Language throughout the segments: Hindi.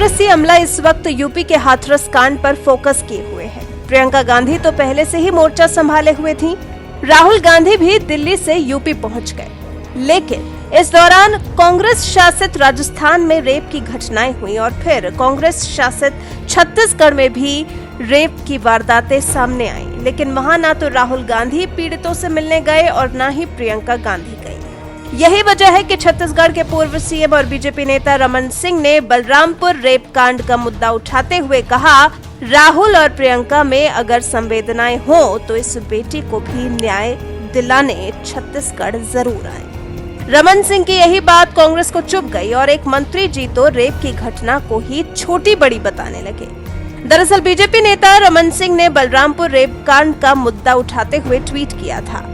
कांग्रेसी अमला इस वक्त यूपी के हाथरस कांड पर फोकस किए हुए है। प्रियंका गांधी तो पहले से ही मोर्चा संभाले हुए थी। राहुल गांधी भी दिल्ली से यूपी पहुंच गए, लेकिन इस दौरान कांग्रेस शासित राजस्थान में रेप की घटनाएं हुई और फिर कांग्रेस शासित छत्तीसगढ़ में भी रेप की वारदातें सामने आई। लेकिन वहां ना तो राहुल गांधी पीड़ितों से मिलने गए और ना ही प्रियंका गांधी गई। यही वजह है कि छत्तीसगढ़ के पूर्व सीएम और बीजेपी नेता रमन सिंह ने बलरामपुर रेप कांड का मुद्दा उठाते हुए कहा, राहुल और प्रियंका में अगर संवेदनाएं हो तो इस बेटी को भी न्याय दिलाने छत्तीसगढ़ जरूर आए। रमन सिंह की यही बात कांग्रेस को चुभ गई और एक मंत्री जी तो रेप की घटना को ही छोटी बड़ी बताने लगे। दरअसल बीजेपी नेता रमन सिंह ने बलरामपुर रेप कांड का मुद्दा उठाते हुए ट्वीट किया था।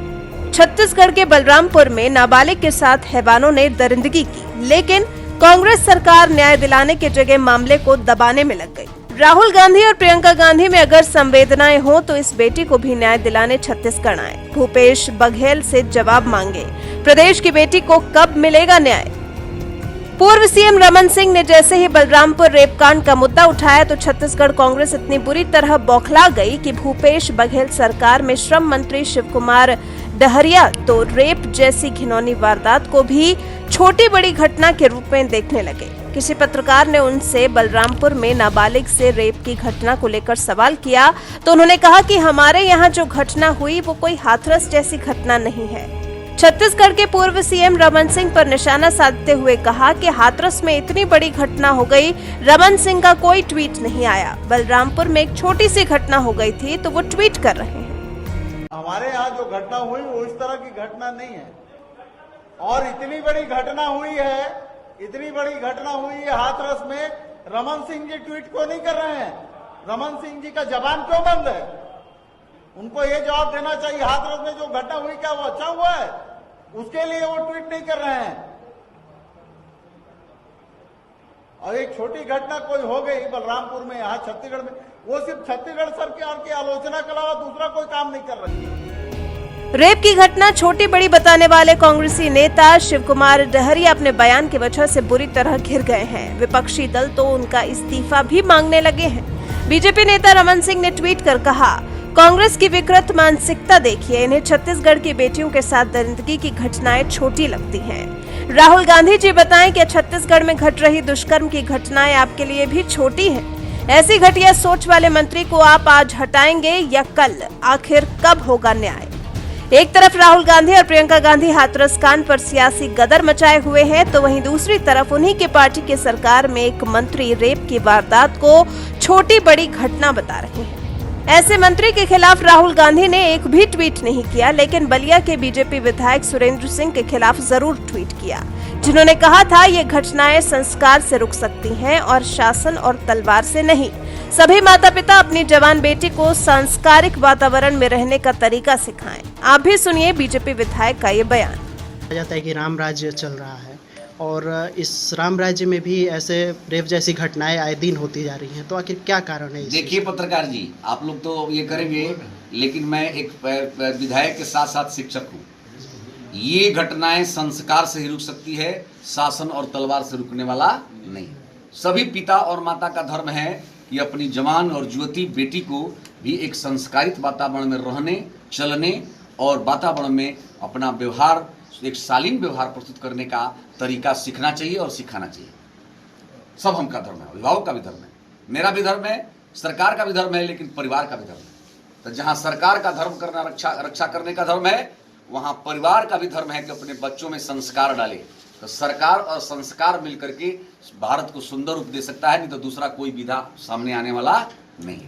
छत्तीसगढ़ के बलरामपुर में नाबालिग के साथ हैवानों ने दरिंदगी की, लेकिन कांग्रेस सरकार न्याय दिलाने के जगह मामले को दबाने में लग गई। राहुल गांधी और प्रियंका गांधी में अगर संवेदनाएं हो तो इस बेटी को भी न्याय दिलाने छत्तीसगढ़ आए। भूपेश बघेल से जवाब मांगे, प्रदेश की बेटी को कब मिलेगा न्याय। पूर्व सीएम रमन सिंह ने जैसे ही बलरामपुर रेप कांड का मुद्दा उठाया तो छत्तीसगढ़ कांग्रेस इतनी बुरी तरह बौखला गई कि भूपेश बघेल सरकार में श्रम मंत्री शिव कुमार डहरिया तो रेप जैसी घिनौनी वारदात को भी छोटी बड़ी घटना के रूप में देखने लगे। किसी पत्रकार ने उनसे बलरामपुर में नाबालिग से रेप की घटना को लेकर सवाल किया तो उन्होंने कहा कि हमारे यहाँ जो घटना हुई वो कोई हाथरस जैसी घटना नहीं है। छत्तीसगढ़ के पूर्व सीएम रमन सिंह पर निशाना साधते हुए कहा कि हाथरस में इतनी बड़ी घटना हो गई, रमन सिंह का कोई ट्वीट नहीं आया। बलरामपुर में एक छोटी सी घटना हो गई थी तो वो ट्वीट कर रहे हैं। हमारे यहाँ जो घटना हुई वो इस तरह की घटना नहीं है और इतनी बड़ी घटना हुई है हाथरस में। रमन सिंह जी ट्वीट क्यों नहीं कर रहे हैं? रमन सिंह जी का जबान क्यों बंद है? उनको ये जवाब देना चाहिए, हाथरस में जो घटना हुई क्या वो अच्छा हुआ है? उसके लिए वो ट्वीट नहीं कर रहे हैं। और एक छोटी घटना कोई हो गई बलरामपुर में, यहाँ छत्तीसगढ़ में, वो सिर्फ छत्तीसगढ़ सरकार की आलोचना के अलावा दूसरा कोई काम नहीं कर रही है। रेप की घटना छोटी बड़ी बताने वाले कांग्रेसी नेता शिव कुमार डहरिया अपने बयान की वजह से बुरी तरह घिर गए हैं। विपक्षी दल तो उनका इस्तीफा भी मांगने लगे हैं। बीजेपी नेता रमन सिंह ने ट्वीट कर कहा, कांग्रेस की विकृत मानसिकता देखिए, इन्हें छत्तीसगढ़ की बेटियों के साथ दरिंदगी की घटनाएं छोटी लगती हैं। राहुल गांधी जी बताएं कि छत्तीसगढ़ में घट रही दुष्कर्म की घटनाएं आपके लिए भी छोटी हैं। ऐसी घटिया सोच वाले मंत्री को आप आज हटाएंगे या कल? आखिर कब होगा न्याय? एक तरफ राहुल गांधी और प्रियंका गांधी हाथरस कांड पर सियासी गदर मचाए हुए हैं तो वहीं दूसरी तरफ उन्हीं के पार्टी की सरकार में एक मंत्री रेप की वारदात को छोटी बड़ी घटना बता रहे हैं। ऐसे मंत्री के खिलाफ राहुल गांधी ने एक भी ट्वीट नहीं किया, लेकिन बलिया के बीजेपी विधायक सुरेंद्र सिंह के खिलाफ जरूर ट्वीट किया, जिन्होंने कहा था ये घटनाएं संस्कार से रुक सकती हैं और शासन और तलवार से नहीं। सभी माता पिता अपनी जवान बेटी को सांस्कारिक वातावरण में रहने का तरीका सिखाएं। आप भी सुनिए बीजेपी विधायक का ये बयान। कहा जाता है कि राम राज्य चल रहा है और इस राम राज्य में भी ऐसे रेप जैसी घटनाएं आए दिन होती जा रही हैं, तो आखिर क्या कारण है? देखिए पत्रकार जी, आप लोग तो ये करेंगे, लेकिन मैं एक विधायक के साथ साथ शिक्षक हूँ। ये घटनाएं संस्कार से ही रुक सकती है, शासन और तलवार से रुकने वाला नहीं। सभी पिता और माता का धर्म है कि अपनी जवान और युवती बेटी को भी एक संस्कारित वातावरण में रहने, चलने और वातावरण में अपना व्यवहार, एक शालीन व्यवहार प्रस्तुत करने का तरीका सीखना चाहिए और सिखाना चाहिए। सब हम का धर्म है, अभिभावक का भी धर्म है, मेरा भी धर्म है, सरकार का भी धर्म है, लेकिन परिवार का भी धर्म है। तो जहाँ सरकार का धर्म करना, रक्षा करने का धर्म है, वहाँ परिवार का भी धर्म है कि अपने बच्चों में संस्कार डाले। तो सरकार और संस्कार मिलकर के भारत को सुंदर रूप दे सकता है, नहीं तो दूसरा कोई विधा सामने आने वाला नहीं।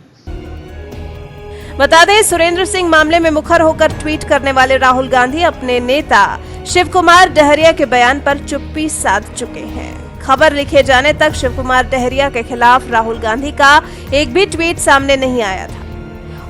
बता दें, सुरेंद्र सिंह मामले में मुखर होकर ट्वीट करने वाले राहुल गांधी अपने नेता शिव कुमार डहरिया के बयान पर चुप्पी साध चुके हैं। खबर लिखे जाने तक शिव कुमार डहरिया के खिलाफ राहुल गांधी का एक भी ट्वीट सामने नहीं आया था।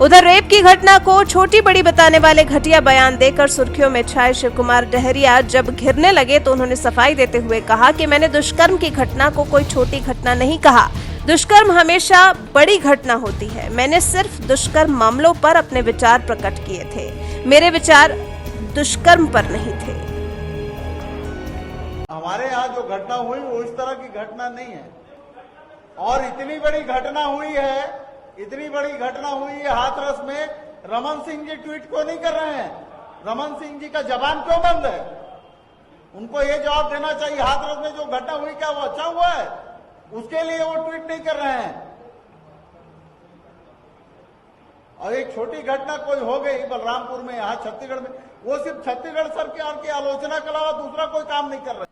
उधर रेप की घटना को छोटी बड़ी बताने वाले घटिया बयान देकर सुर्खियों में छाए शिव कुमार डहरिया जब घिरने लगे तो उन्होंने सफाई देते हुए कहा कि मैंने दुष्कर्म की घटना को कोई छोटी घटना नहीं कहा। दुष्कर्म हमेशा बड़ी घटना होती है। मैंने सिर्फ दुष्कर्म मामलों पर अपने विचार प्रकट किए थे, मेरे विचार दुष्कर्म पर नहीं थे। हमारे यहाँ जो घटना हुई वो इस तरह की घटना नहीं है और इतनी बड़ी घटना हुई है हाथरस में, रमन सिंह जी ट्वीट क्यों नहीं कर रहे हैं? रमन सिंह जी का जबान क्यों बंद है? उनको ये जवाब देना चाहिए। हाथरस में जो घटना हुई क्या वो अच्छा हुआ है? उसके लिए वो ट्वीट नहीं कर रहे हैं। और एक छोटी घटना कोई हो गई बलरामपुर में, यहाँ छत्तीसगढ़ में, वो सिर्फ छत्तीसगढ़ सरकार की आलोचना के अलावा दूसरा कोई काम नहीं कर रहे।